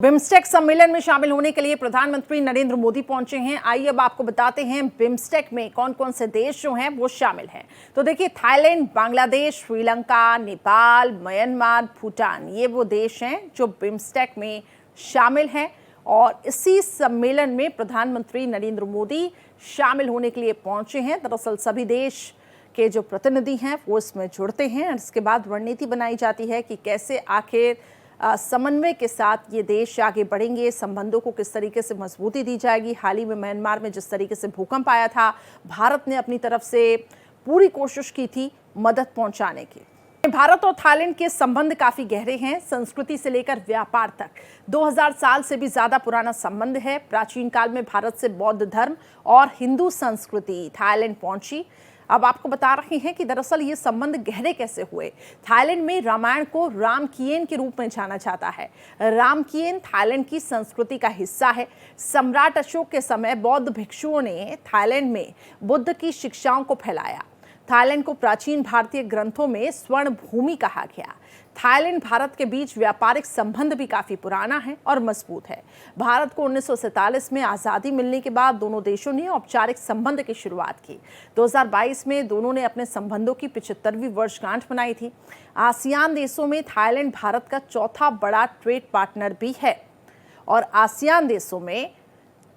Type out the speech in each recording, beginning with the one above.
BIMSTEC सम्मेलन में शामिल होने के लिए प्रधानमंत्री नरेंद्र मोदी पहुंचे हैं। आइए अब आपको बताते हैं बिम्स्टेक में कौन कौन से देश जो हैं वो शामिल हैं। तो देखिए, थाईलैंड, बांग्लादेश, श्रीलंका, नेपाल, म्यांमार, भूटान, ये वो देश हैं जो बिम्स्टेक में शामिल हैं। और इसी सम्मेलन में प्रधानमंत्री नरेंद्र मोदी शामिल होने के लिए पहुंचे हैं। दरअसल सभी देश के जो प्रतिनिधि हैं वो इसमें जुड़ते हैं और इसके बाद रणनीति बनाई जाती है कि कैसे आखिर समन्वय के साथ ये देश आगे बढ़ेंगे, संबंधों को किस तरीके से मजबूती दी जाएगी। हाल ही में म्यांमार में जिस तरीके से भूकंप आया था, भारत ने अपनी तरफ से पूरी कोशिश की थी मदद पहुंचाने की। भारत और थाईलैंड के संबंध काफी गहरे हैं, संस्कृति से लेकर व्यापार तक 2000 साल से भी ज्यादा पुराना संबंध है। प्राचीन काल में भारत से बौद्ध धर्म और हिंदू संस्कृति थाईलैंड पहुंची। अब आपको बता रहे हैं कि दरअसल ये संबंध गहरे कैसे हुए। थाईलैंड में रामायण को रामकियन के रूप में जाना जाता है। रामकियन थाईलैंड की संस्कृति का हिस्सा है। सम्राट अशोक के समय बौद्ध भिक्षुओं ने थाईलैंड में बुद्ध की शिक्षाओं को फैलाया। थाईलैंड को प्राचीन भारतीय ग्रंथों में स्वर्ण भूमि कहा गया। थाईलैंड भारत के बीच व्यापारिक संबंध भी काफी पुराना है और मजबूत है। भारत को 1947 में आजादी मिलने के बाद दोनों देशों ने औपचारिक संबंध की शुरुआत की। 2022 में दोनों ने अपने संबंधों की 75वीं वर्षगांठ मनाई थी। आसियान देशों में थाईलैंड भारत का चौथा बड़ा ट्रेड पार्टनर भी है और आसियान देशों में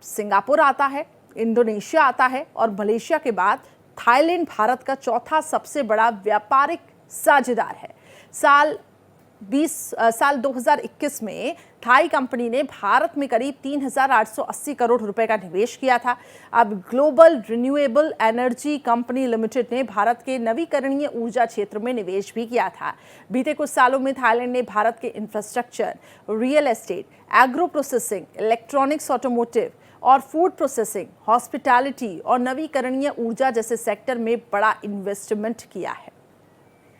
सिंगापुर आता है, इंडोनेशिया आता है और मलेशिया के बाद थाईलैंड भारत का चौथा सबसे बड़ा व्यापारिक साझेदार है। साल 2021 में थाई कंपनी ने भारत में करीब 3,880 करोड़ रुपए का निवेश किया था। अब global renewable energy company limited ने भारत के नवीकरणीय ऊर्जा क्षेत्र में निवेश भी किया था। बीते कुछ सालों में थाईलैंड ने भारत के infrastructure, real estate, agro processing, electronics, automotive और फूड प्रोसेसिंग, हॉस्पिटैलिटी और नवीकरणीय ऊर्जा जैसे सेक्टर में बड़ा इन्वेस्टमेंट किया है।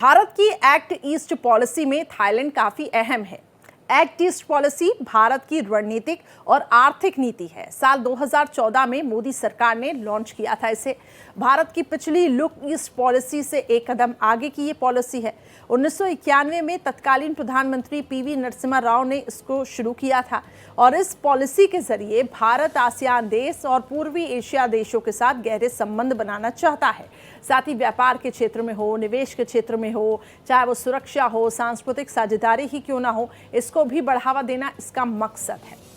भारत की एक्ट ईस्ट पॉलिसी में थाईलैंड काफी अहम है। एक्ट ईस्ट पॉलिसी भारत की रणनीतिक और आर्थिक नीति है। साल 2014 में मोदी सरकार ने लॉन्च किया था इसे। भारत की पिछली लुक ईस्ट पॉलिसी से एक कदम आगे की ये पॉलिसी है। 1991 में तत्कालीन प्रधानमंत्री पीवी नरसिम्हा राव ने इसको शुरू किया था और इस पॉलिसी के जरिए भारत आसियान देश और पूर्वी एशिया देशों के साथ गहरे संबंध बनाना चाहता है। साथ ही व्यापार के क्षेत्र में हो, निवेश के क्षेत्र में हो, चाहे वो सुरक्षा हो, सांस्कृतिक साझेदारी ही क्यों ना हो, इसको भी बढ़ावा देना इसका मकसद है।